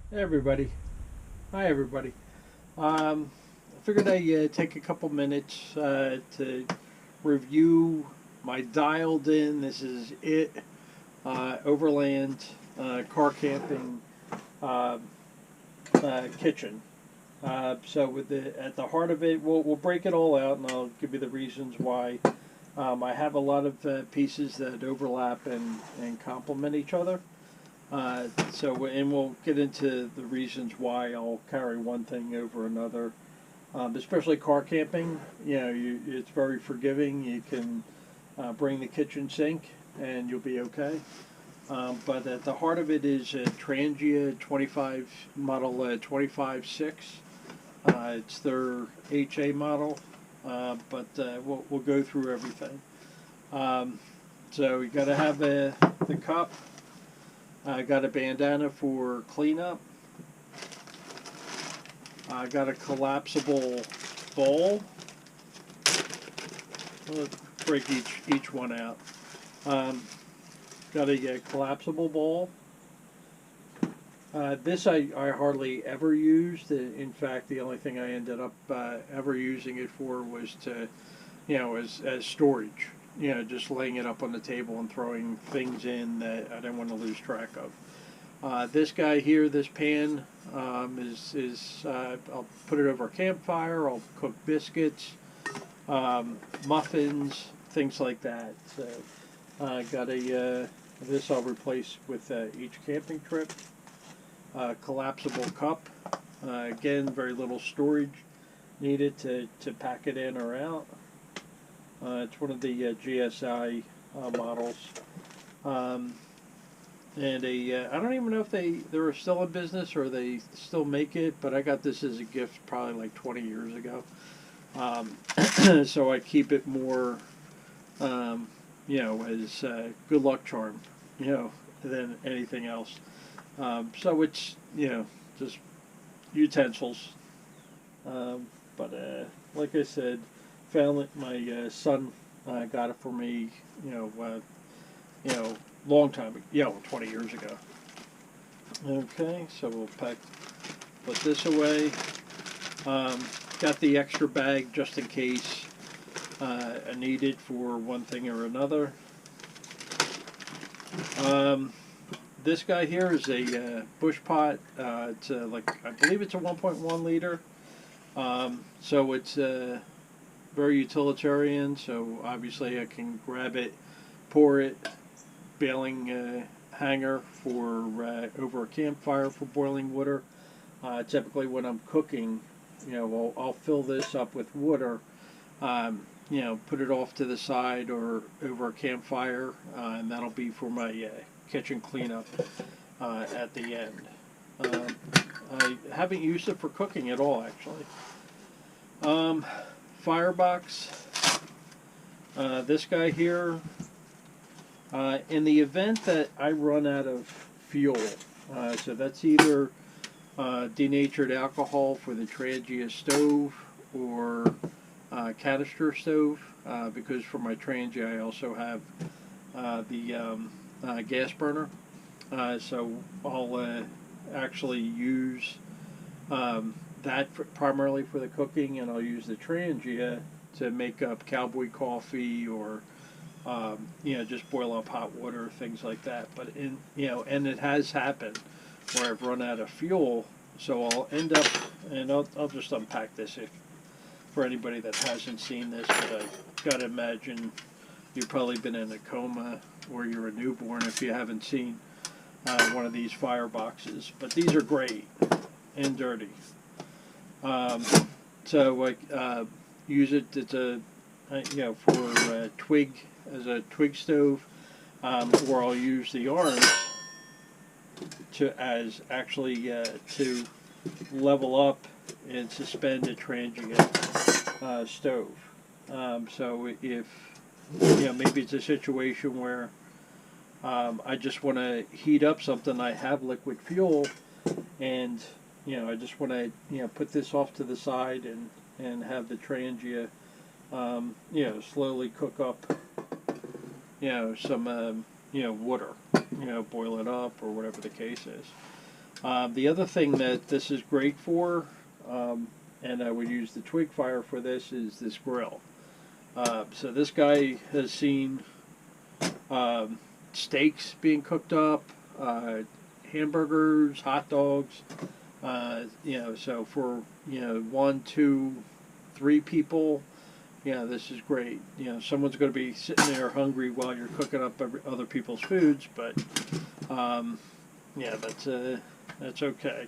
Hey everybody. Hi everybody. I figured I'd take a couple minutes to review my dialed in. This is it. Overland car camping uh, kitchen. So with the at the heart of it, we'll break it all out, and I'll give you the reasons why. I have a lot of pieces that overlap and complement each other. And we'll get into the reasons why I'll carry one thing over another. Especially car camping, it's very forgiving. You can bring the kitchen sink and you'll be okay. But at the heart of it is a Trangia 25 model 25.6. It's their HA model, but we'll go through everything. So you got to have the cup. I got a bandana for cleanup. I got a collapsible bowl. Let's break each one out. Um, got a collapsible bowl. This I hardly ever used. In fact, the only thing I ended up ever using it for was to, as storage. Just laying it up on the table and throwing things in that I didn't want to lose track of. This guy here, this pan, I'll put it over a campfire. I'll cook biscuits, muffins, things like that. So got a this I'll replace with each camping trip. Collapsible cup. Again, very little storage needed to pack it in or out. It's one of the GSI models. I don't even know if they're still in business or they still make it, but I got this as a gift probably like 20 years ago. So I keep it more, as good luck charm, than anything else. So it's, just utensils. But like I said, found it. My son got it for me. You know, long time ago. 20 years ago. Okay, so we'll put this away. Got the extra bag just in case I need it for one thing or another. This guy here is a bush pot. It's I believe it's a 1.1 liter. So it's very utilitarian. So obviously I can grab it, pour it, baling hanger for over a campfire for boiling water. Typically when I'm cooking, I'll fill this up with water. Put it off to the side or over a campfire, and that'll be for my kitchen cleanup at the end. I haven't used it for cooking at all, actually. Firebox. This guy here. In the event that I run out of fuel, so that's either denatured alcohol for the Trangia stove or canister stove, because for my Trangia I also have the gas burner. So I'll actually use that primarily for the cooking, and I'll use the Trangia to make up cowboy coffee or just boil up hot water, things like that. But and it has happened where I've run out of fuel, so I'll end up, and I'll just unpack this for anybody that hasn't seen this, but I gotta imagine you've probably been in a coma or you're a newborn if you haven't seen one of these fireboxes. But these are great and dirty. So I use it. It's for twig as a twig stove, or I'll use the arms as actually to level up and suspend a Trangia stove. So if maybe it's a situation where I just want to heat up something, I have liquid fuel, and I just want to put this off to the side and have the Trangia slowly cook up some water, boil it up or whatever the case is. The other thing that this is great for, and I would use the twig fire for this, is this grill. So this guy has seen steaks being cooked up, hamburgers, hot dogs. So for 1, 2, 3 people, this is great. Someone's going to be sitting there hungry while you're cooking up other people's foods, but that's okay.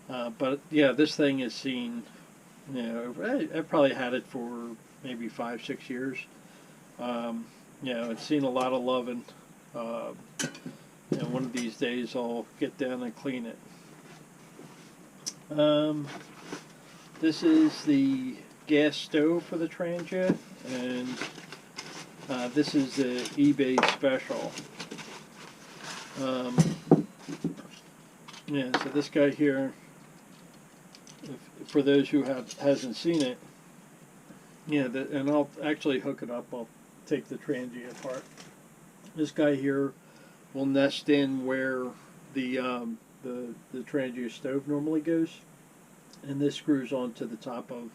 But this thing is seen. I've probably had it for maybe 5, 6 years. It's seen a lot of loving. One of these days I'll get down and clean it. This is the gas stove for the Trangia, and this is the eBay special. So this guy here, for those who hasn't seen it, and I'll actually hook it up. I'll take the Trangia apart. This guy here will nest in where the Trangia stove normally goes, and this screws onto the top of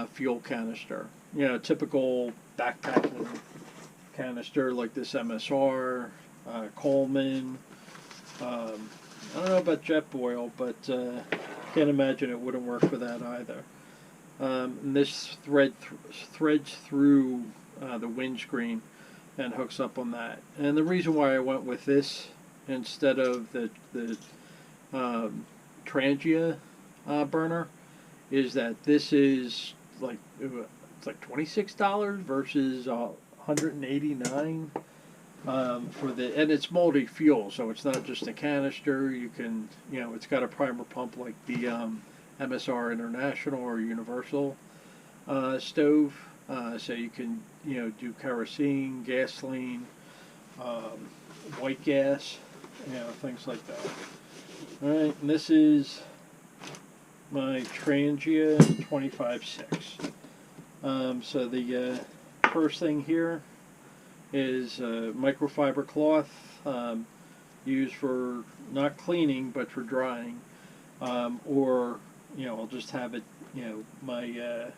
fuel canister. Typical backpacking canister like this MSR, Coleman. I don't know about Jetboil, but can't imagine it wouldn't work for that either. And this threads through the windscreen and hooks up on that. And the reason why I went with this instead of the Trangia burner is that this is it's like $26 versus $189 for the, and it's multi-fuel, so it's not just a canister. You can, it's got a primer pump like the MSR International or Universal stove, so you can do kerosene, gasoline, white gas, things like that. All right, and this is my Trangia 25.6. So the first thing here is microfiber cloth, used for not cleaning but for drying, or I'll just have it, my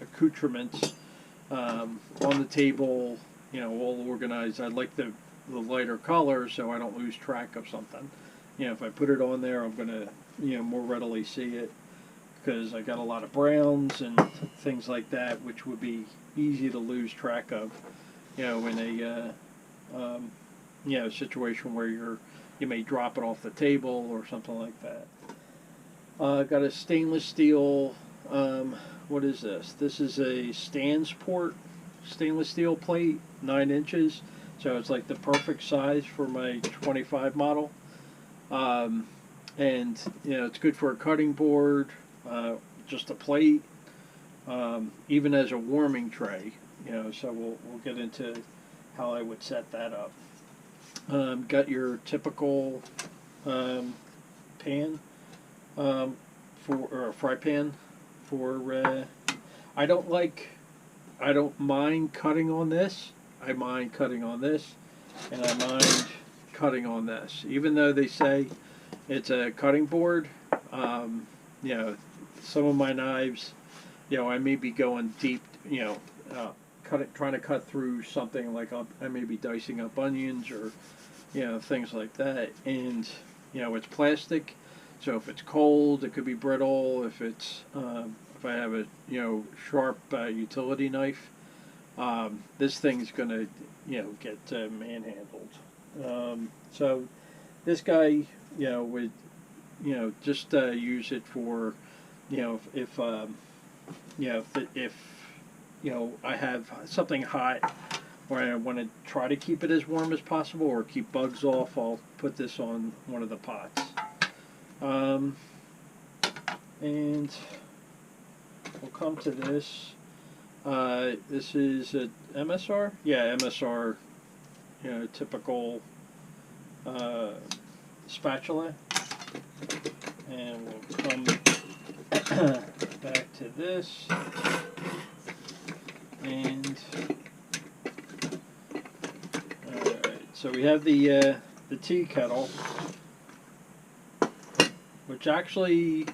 accoutrements on the table, all organized. I like the lighter color so I don't lose track of something. If I put it on there, I'm gonna more readily see it, because I got a lot of browns and things like that, which would be easy to lose track of, in a situation where you may drop it off the table or something like that. Got a stainless steel, what is this? This is a Stansport stainless steel plate, 9 inches, so it's like the perfect size for my 25 model. And it's good for a cutting board, just a plate, even as a warming tray. So we'll get into how I would set that up. Got your typical pan, or a fry pan for. I don't mind cutting on this. I mind cutting on this, and I mind cutting on this. Even though they say it's a cutting board, some of my knives, I may be going deep, trying to cut through something, like I may be dicing up onions or, things like that. And, it's plastic, so if it's cold, it could be brittle. If it's, if I have a, sharp utility knife, this thing's going to, get manhandled. So this guy, would, just use it for, if I have something hot or I want to try to keep it as warm as possible or keep bugs off, I'll put this on one of the pots. And we'll come to this. This is a MSR? Yeah, MSR, typical spatula. And we'll come back to this. And alright, so we have the tea kettle. which actually,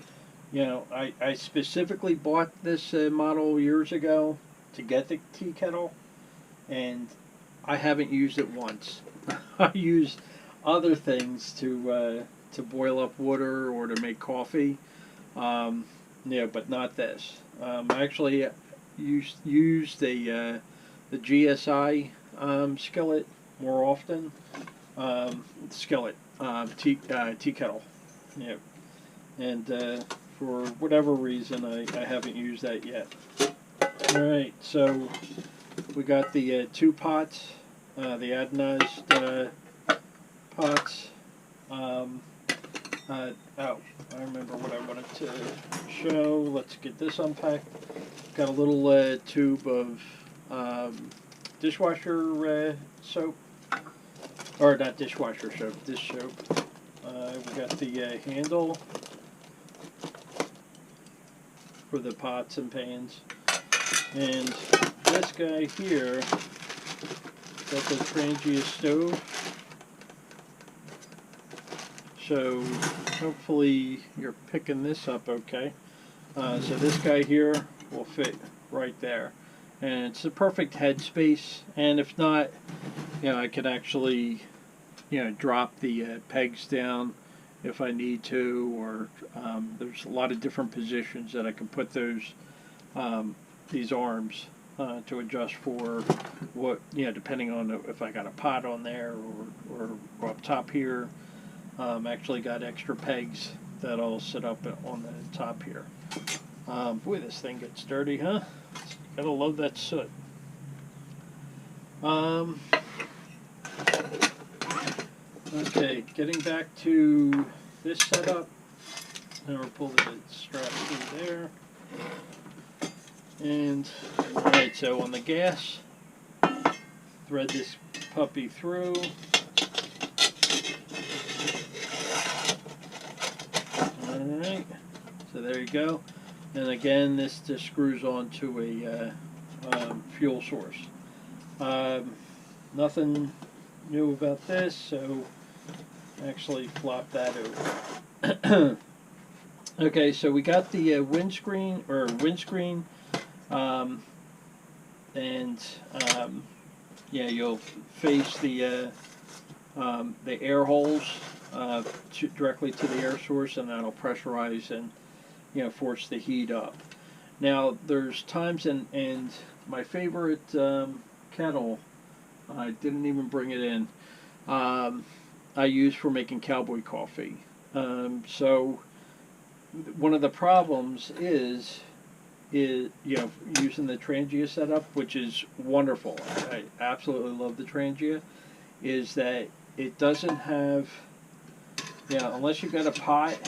you know, I specifically bought this model years ago to get the tea kettle, and I haven't used it once. I use other things to boil up water or to make coffee, yeah, but not this. I actually used the GSI skillet more often. Skillet, tea kettle, yeah, and for whatever reason I haven't used that yet. All right, so we got the two pots, the anodized pots. Oh, I remember what I wanted to show. Let's get this unpacked. Got a little tube of dishwasher soap, or not dishwasher soap, dish soap. We got the handle for the pots and pans, and this guy here got the Trangia stove. So hopefully you're picking this up okay. So this guy here will fit right there, and it's the perfect headspace. And if not, you know, I could actually, you know, drop the pegs down if I need to, or there's a lot of different positions that I can put those these arms to adjust for what, you know, depending on if I got a pot on there or up top here. Actually got extra pegs that I'll set up on the top here. Boy, this thing gets dirty, huh? Gotta love that soot. Okay, getting back to this setup. Now we'll pull the strap through there. And, alright, so on the gas, thread this puppy through. Alright, so there you go. And again, this just screws onto a fuel source. Nothing new about this, so actually flop that over. Okay, so we got the windscreen, and yeah, you'll face the air holes directly to the air source, and that'll pressurize and, you know, force the heat up. Now there's times, and my favorite kettle, I didn't even bring it in, I use for making cowboy coffee. So one of the problems is you know, using the Trangia setup, which is wonderful. I absolutely love the Trangia. Is that it doesn't have, yeah, unless you've got a pot.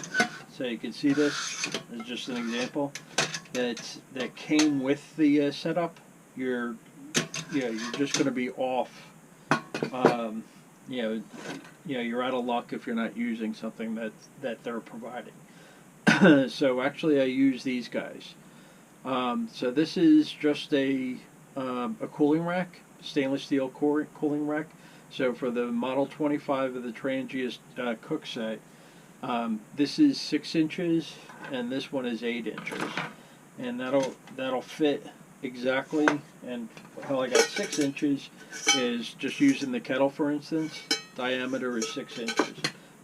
So you can see this as just an example that came with the setup. You're just going to be off. You're out of luck if you're not using something that they're providing. So actually, I use these guys. So this is just a cooling rack, stainless steel cooling rack. So for the Model 25 of the Trangia Cookset, this is 6 inches, and this one is 8 inches, and that'll fit exactly. And how I got 6 inches is just using the kettle, for instance. Diameter is 6 inches.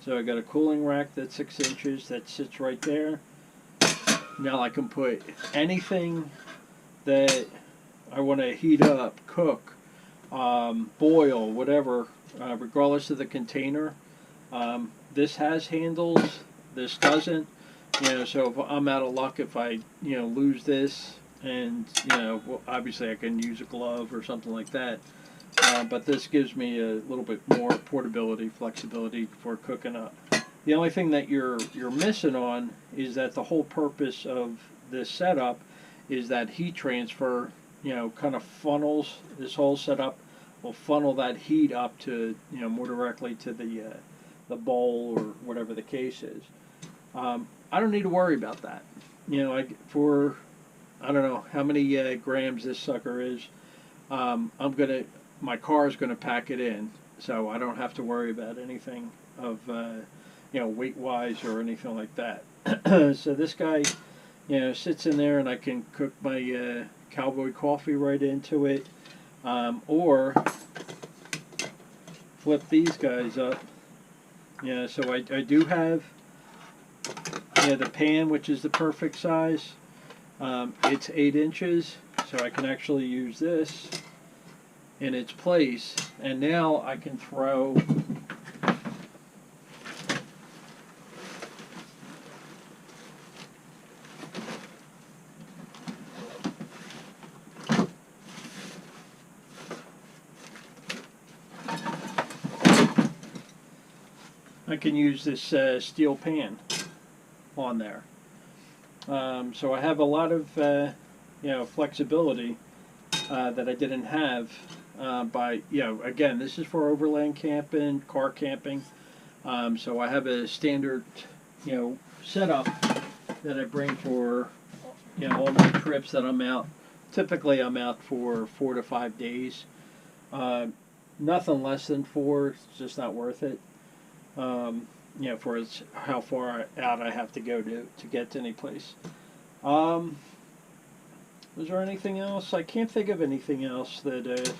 So I got a cooling rack that's 6 inches that sits right there. Now I can put anything that I want to heat up, cook, boil, whatever, regardless of the container. This has handles, this doesn't. You know, so if I'm out of luck, if I, you know, lose this, and, you know, well, obviously I can use a glove or something like that. But this gives me a little bit more portability, flexibility for cooking up. The only thing that you're missing on is that the whole purpose of this setup is that heat transfer, you know, kind of funnels. This whole setup will funnel that heat up to, you know, more directly to the bowl or whatever the case is. I don't need to worry about that. You know, I don't know how many grams this sucker is. My car is gonna pack it in, so I don't have to worry about anything of weight wise or anything like that. So this guy, sits in there, and I can cook my cowboy coffee right into it, or flip these guys up. So I do have the pan, which is the perfect size. It's 8 inches, so I can actually use this in its place, and now I can throw use this steel pan on there. So I have a lot of flexibility that I didn't have by again, this is for overland camping, car camping. So I have a standard setup that I bring for all my trips that I'm out. Typically I'm out for 4 to 5 days. Nothing less than 4. It's just not worth it. For how far out I have to go to get to any place. Was there anything else? I can't think of anything else that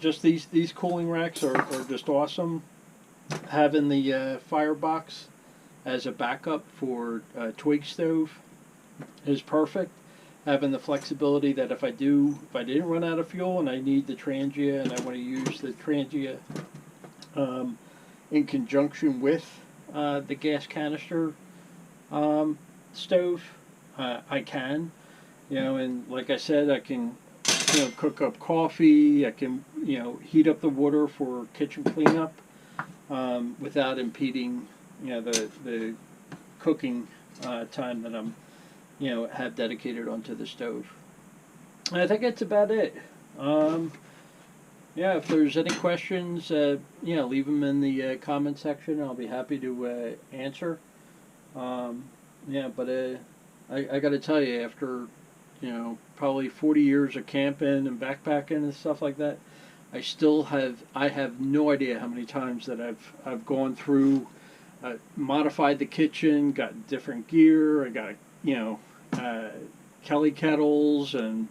just these cooling racks are just awesome. Having the Firebox as a backup for Twig Stove is perfect. Having the flexibility that if I didn't run out of fuel and I need the Trangia and I want to use the Trangia in conjunction with the gas canister stove, I can. And like I said, I can cook up coffee. I can heat up the water for kitchen cleanup without impeding the cooking time that I'm have dedicated onto the stove. And I think that's about it. If there's any questions, leave them in the comment section. I'll be happy to answer. But I got to tell you, after probably 40 years of camping and backpacking and stuff like that, I have no idea how many times that I've gone through, modified the kitchen, got different gear. I got Kelly kettles and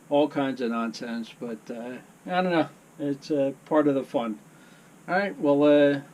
all kinds of nonsense. But I don't know. It's part of the fun. All right. Well,